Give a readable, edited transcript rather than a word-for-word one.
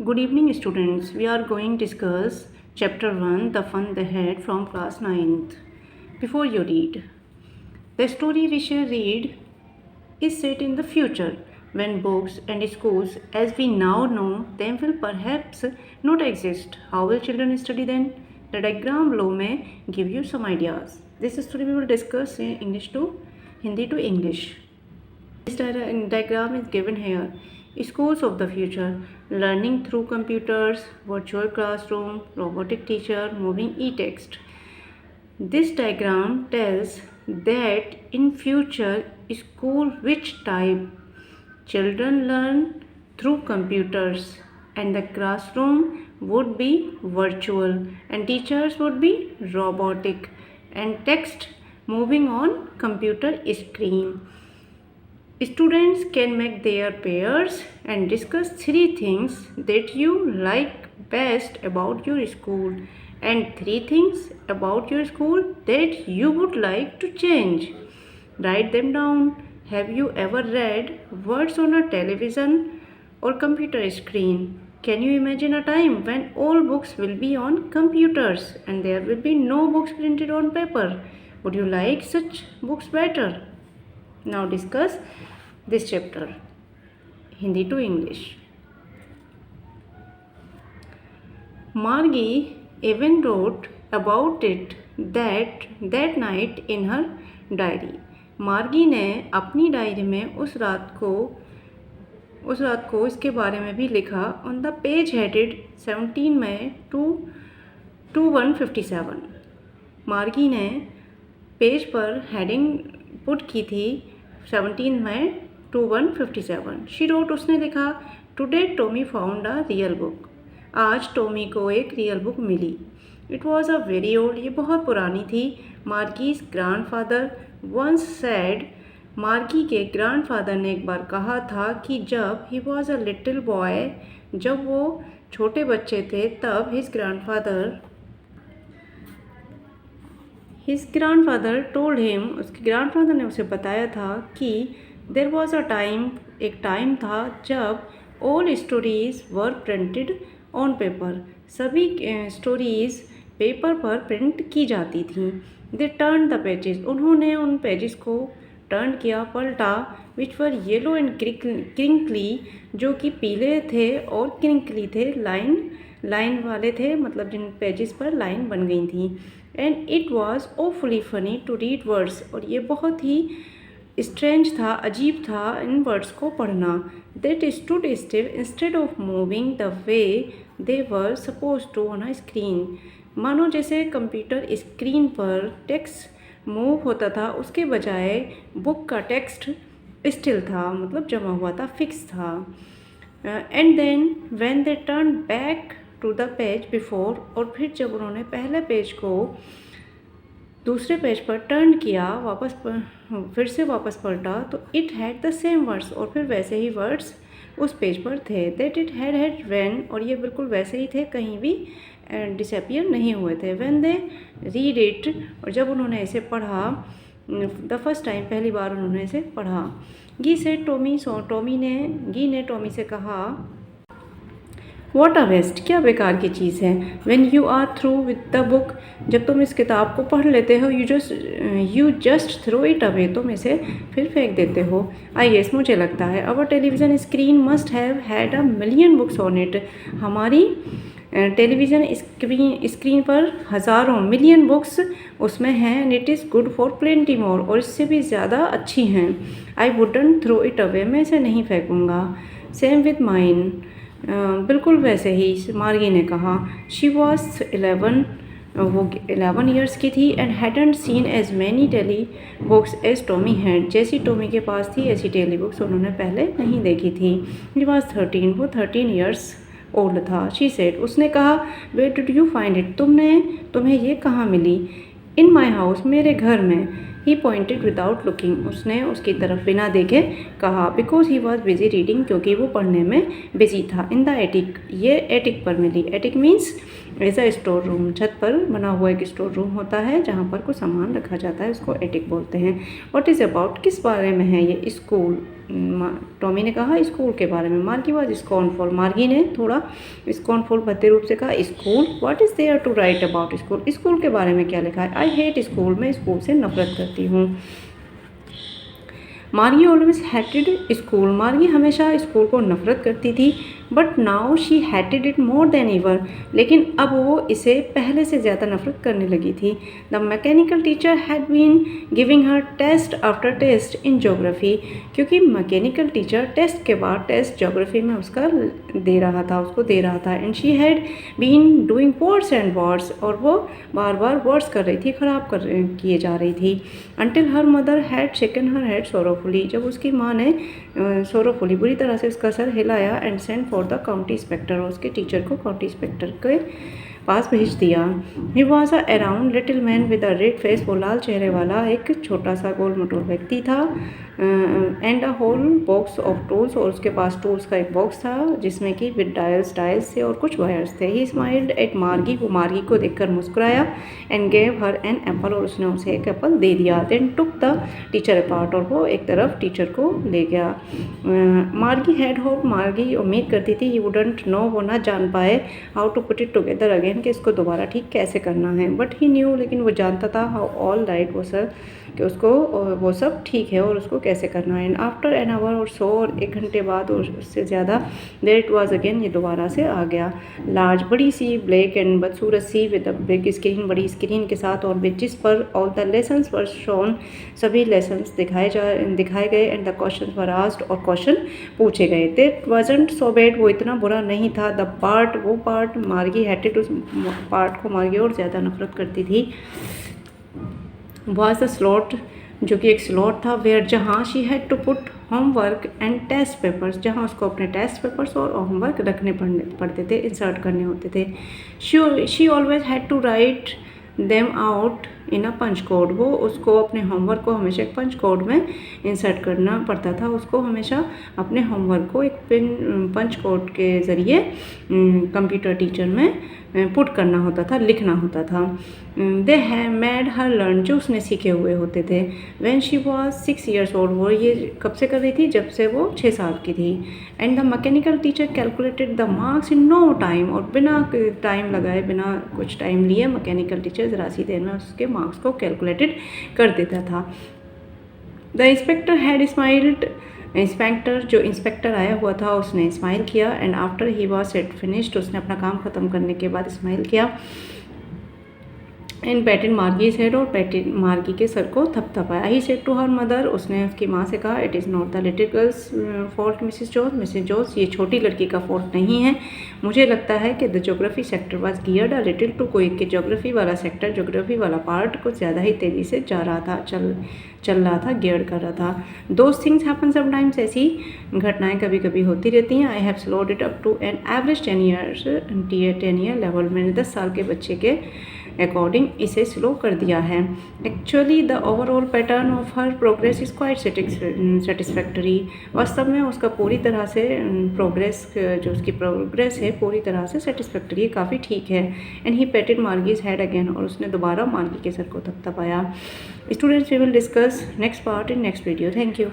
Good evening, students. We are going to discuss chapter 1, The Fun They Had from class 9th. Before you read, the story we shall read is set in the future when books and schools as we now know them will perhaps not exist. How will children study then? The diagram below may give you some ideas. This story we will discuss in English to Hindi to English. This diagram is given here. Schools of the future, learning through computers, virtual classroom, robotic teacher, moving e-text. This diagram tells that in future school which type children learn through computers and the classroom would be virtual and teachers would be robotic and text moving on computer screen. Students can make their pairs and discuss 3 things that you like best about your school and 3 things about your school that you would like to change. Write them down. Have you ever read words on a television or computer screen? Can you imagine a time when all books will be on computers and there will be no books printed on paper? Would you like such books better? Now discuss this chapter, Hindi to English. Margie even wrote about it that night in her diary. मार्गी ने अपनी diary में उस रात को इसके बारे में भी लिखा. ऑन द पेज हेडेड 17 मई 2157. मार्गी ने पेज पर हेडिंग पुट की थी 17 मई 2157. शी रोट, उसने लिखा, today Tommy found a real book. आज टॉमी को एक रियल बुक मिली. It was a very old, ये बहुत पुरानी थी. मार्गीज ग्रैंडफादर वंस सैड, मार्गी के ग्रैंडफादर ने एक बार कहा था कि जब he was a little boy, जब वो छोटे बच्चे थे, तब हिज ग्रैंडफादर टोल्ड हिम, उसके ग्रैंडफादर ने उसे बताया था कि देयर वॉज अ टाइम, एक टाइम था जब all stories were printed on paper, सभी स्टोरीज पेपर पर प्रिंट की जाती थी. दे टर्न द पेजेस, उन्होंने उन पेजेस को टर्न किया, पलटा, विच वर येलो एंड क्रिंकली, जो कि पीले थे और क्रिंकली थे, लाइन वाले थे, मतलब जिन पेजेस पर लाइन बन गई थी. And it was awfully funny to read words, और ये बहुत ही स्ट्रेंज था, अजीब था इन वर्ड्स को पढ़ना. That stood still instead of moving the way they were supposed to on a screen, मानो जैसे कंप्यूटर स्क्रीन पर टेक्स्ट मूव होता था, उसके बजाय बुक का टेक्स्ट स्टिल था, मतलब जमा हुआ था, फिक्स था. And then when they turn back to the page before, और फिर जब उन्होंने पहले पेज को दूसरे पेज पर टर्न किया, फिर से वापस पलटा, तो it had the same words, और फिर वैसे ही वर्ड्स उस पेज पर थे. दैट इट हैड व्हेन, और ये बिल्कुल वैसे ही थे, कहीं भी डिसअपियर नहीं हुए थे. व्हेन दे रीड इट, और जब उन्होंने इसे पढ़ा द फर्स्ट टाइम, पहली बार उन्होंने इसे पढ़ा. गी से टॉमी, गी ने टॉमी से कहा, वॉट अ वेस्ट, क्या बेकार की चीज़ है. When you are through with the book, जब तुम इस किताब को पढ़ लेते हो, you just throw it away, तुम इसे फिर फेंक देते हो. आई गेस, मुझे लगता है, our television screen must have had a million books on it, हमारी टेलीविज़न स्क्रीन पर हज़ारों मिलियन बुक्स उसमें हैं. And it is good for plenty more, और इससे भी ज़्यादा अच्छी हैं. I wouldn't throw it away, मैं इसे नहीं फेंकूँगा. सेम विद माइन, बिल्कुल वैसे ही, मार्गी ने कहा. शी वॉज 11, वो 11 ईयर्स की थी. And hadn't seen as many telly books as Tommy had, जैसी टॉमी के पास थी ऐसी टेली बुक्स उन्होंने पहले नहीं देखी थी. ही वॉज 13, वो 13 ईयर्स ओल्ड था. शी सेड, उसने कहा, where did you find it, तुम्हें ये कहाँ मिली. इन माई हाउस, मेरे घर में. ही पॉइंटेड विदाउट लुकिंग, उसने उसकी तरफ बिना देखे कहा। Because he was busy reading, क्योंकि वो पढ़ने में बिजी था। इन द एटिक, ये एटिक पर मिली। Attic means as a store room, छत पर बना हुआ एक स्टोर रूम होता है जहाँ पर कुछ सामान रखा जाता है, उसको एटिक बोलते हैं। व्हाट इज़ अबाउट, किस बारे में है ये? स्कूल। टॉमी ने कहा स्कूल के बारे में। मार्गी वाज स्कॉर्नफुल, मार्गी ने थोड़ा स्कॉर्नफुल भद्दे रूप से कहा school, what is there to write about school, school के बारे में क्या लिखा है? आई हेट स्कूल, मैं स्कूल से नफरत करती हूँ। मार्गी ऑलवेज हैटेड स्कूल, मार्गी हमेशा स्कूल को नफरत करती थी। But now she hatted it more than ever, लेकिन अब वो इसे पहले से ज़्यादा नफरत करने लगी थी। The mechanical teacher had been giving her test after test in geography, क्योंकि मैकेनिकल टीचर टेस्ट के बाद टेस्ट जोग्राफी में उसको दे रहा था। And she had been doing words and words, और वो बार बार वर्ड्स कर रही थी, किए जा रही थी। Until her mother had shaken her head sorrowfully, जब उसकी माँ ने सोरोफुली बुरी तरह से उसका सर हिलाया। And send for the county inspector, और उसके टीचर को काउंटी इंस्पेक्टर के पास भेज दिया। He was a around little man with a red face, वो लाल चेहरे वाला एक छोटा सा गोल मटोल व्यक्ति था। And a whole box of tools, और उसके पास टूल्स का एक बॉक्स था जिसमें कि विद डायल्स थे और कुछ वायर्स थे। ही स्माइल्ड एट मार्गी, वो मार्गी को देखकर मुस्कुराया। And gave her an apple, और उसने उसे एक एप्पल दे दिया। Then took the teacher apart, और वो एक तरफ टीचर को ले गया। मार्गी हैड होप, मार्गी उम्मीद करती थी, ही वुडंट नो, वो ना जान पाए, how to put it together again, कि इसको दोबारा ठीक कैसे करना है। बट ही न्यू, लेकिन वो जानता था, हाउ ऑल राइट वो सर, कि उसको वो सब ठीक है और उसको कैसे करना है। एंड आफ्टर एन आवर और सो, और 1 घंटे बाद और उससे ज़्यादा, देयर इट वाज अगेन, ये दोबारा से आ गया। लार्ज, बड़ी सी, ब्लैक एंड बदसूरत सी, विद अ बिग स्क्रीन, बड़ी स्क्रीन के साथ, और जिस पर all the lessons were shown, सभी लेसन्स दिखाए गए। And the question were asked, और क्वेश्चन पूछे गए। दैट वाजंट सो बैड, वो इतना बुरा नहीं था। द पार्ट, वो पार्ट मार्गी हैटेड, उस पार्ट को मार्गी और ज़्यादा नफरत करती थी। वाज द स्लॉट, जो कि एक स्लॉट था, वेयर, जहाँ she had to put homework and test papers, जहाँ उसको अपने टेस्ट पेपर्स और होमवर्क रखने पड़ते थे, इंसर्ट करने होते थे। She always had to write them out in a punch code, वो उसको अपने होमवर्क को हमेशा एक पंच कोड में इंसर्ट करना पड़ता था। उसको हमेशा अपने होमवर्क को एक पंच कोड के ज़रिए कंप्यूटर टीचर में पुट करना होता था, लिखना होता था। They have made her learn, जो उसने सीखे हुए होते थे। When she was 6 years old, वो ये कब से कर रही थी? जब से वो 6 साल की थी। And the mechanical teacher calculated the marks in no time, और बिना टाइम लगाए, बिना कुछ टाइम लिए, मैकेनिकल टीचर ज़रा सी देर में उसके मार्क्स को कैलकुलेटेड कर देता था। The inspector had smiled, inspector, जो इंस्पेक्टर आया हुआ था, उसने स्माइल किया। And after he was set finished, उसने अपना काम ख़त्म करने के बाद स्माइल किया। एंड पैटेड मार्गीज हेड, और पैटेड मार्गी के सर को थपथपाया। He said to her mother, उसने उसकी माँ से कहा, it is not the little girl's fault Mrs जोस, ये छोटी लड़की का फॉल्ट नहीं है। मुझे लगता है कि the geography sector was geared a little too quick, कि ज्योग्राफी वाला सेक्टर, ज्योग्राफी वाला पार्ट कुछ ज़्यादा ही तेज़ी से जा रहा था, चल रहा था, गियर कर रहा था। दोज थिंग्स हैपन समटाइम्स, ऐसी घटनाएं कभी कभी होती रहती हैं। I have slowed it up to an average 10 year level, मैंने 10 साल के बच्चे के अकॉर्डिंग इसे स्लो कर दिया है। Actually the overall pattern of her progress is quite satisfactory, वास्तव में उसका पूरी तरह से प्रोग्रेस, जो उसकी प्रोग्रेस है पूरी तरह से सेटिस्फैक्टरी, काफ़ी ठीक है। And he patted Margie's head again, और उसने दोबारा मार्गी के सर को थपथपाया। Students, we will discuss next part in next video. Thank you.